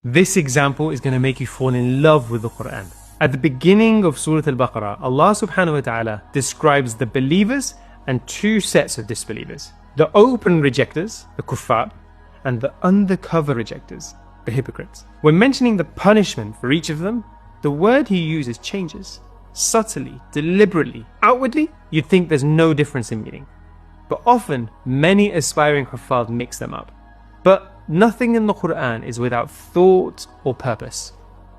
This example is going to make you fall in love with the Quran. At the beginning of Surah Al-Baqarah, Allah subhanahu wa ta'ala describes the believers and two sets of disbelievers. The open rejectors, the Kuffar, and the undercover rejectors, the hypocrites. When mentioning the punishment for each of them, the word he uses changes. Subtly, deliberately, outwardly, you'd think there's no difference in meaning. But often, many aspiring Kuffar mix them up. But nothing in the Quran is without thought or purpose.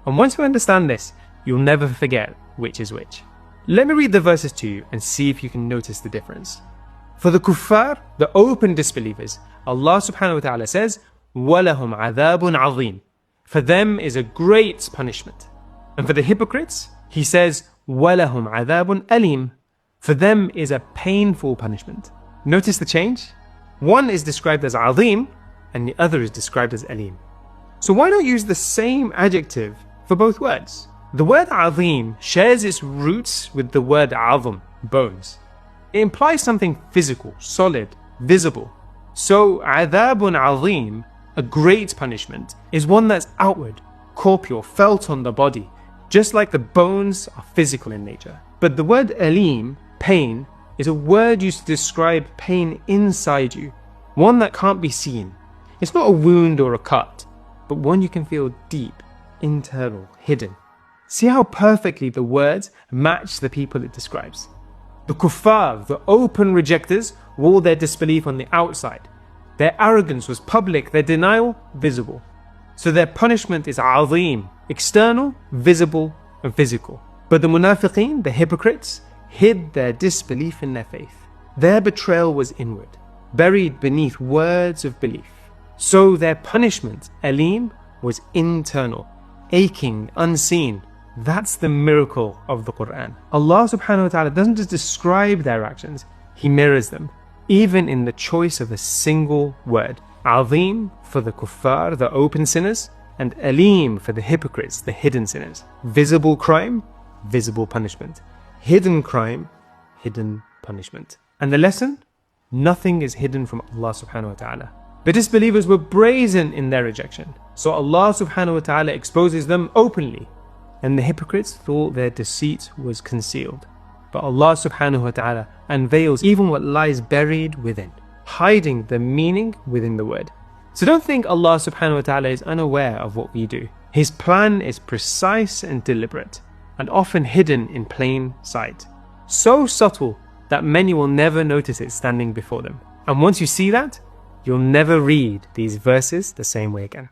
And once you understand this, you'll never forget which is which. Let me read the verses to you and see if you can notice the difference. For the Kuffar, the open disbelievers, Allah subhanahu wa ta'ala says, وَلَهُمْ عَذَابٌ عَظِيمٌ. For them is a great punishment. And for the hypocrites, he says, وَلَهُمْ عَذَابٌ أَلِيمٌ. For them is a painful punishment. Notice the change? One is described as azim, and the other is described as alim. So why not use the same adjective for both words? The word azim shares its roots with the word azm, bones. It implies something physical, solid, visible. So adhabun azim, a great punishment, is one that's outward, corporeal, felt on the body, just like the bones are physical in nature. But the word alim, pain, is a word used to describe pain inside you, one that can't be seen. It's not a wound or a cut, but one you can feel deep, internal, hidden. See how perfectly the words match the people it describes. The Kuffar, the open rejectors, wore their disbelief on the outside. Their arrogance was public, their denial visible. So their punishment is azim, external, visible, and physical. But the munafiqeen, the hypocrites, hid their disbelief in their faith. Their betrayal was inward, buried beneath words of belief. So their punishment, alim, was internal, aching, unseen. That's the miracle of the Quran. Allah subhanahu wa ta'ala doesn't just describe their actions, He mirrors them, even in the choice of a single word. Azim for the kuffar, the open sinners, and alim for the hypocrites, the hidden sinners. Visible crime, visible punishment. Hidden crime, hidden punishment. And the lesson? Nothing is hidden from Allah subhanahu wa ta'ala. The disbelievers were brazen in their rejection, so Allah subhanahu wa ta'ala exposes them openly, and the hypocrites thought their deceit was concealed. But Allah subhanahu wa ta'ala unveils even what lies buried within, hiding the meaning within the word. So don't think Allah subhanahu wa ta'ala is unaware of what we do. His plan is precise and deliberate, and often hidden in plain sight. So subtle that many will never notice it standing before them. And once you see that, you'll never read these verses the same way again.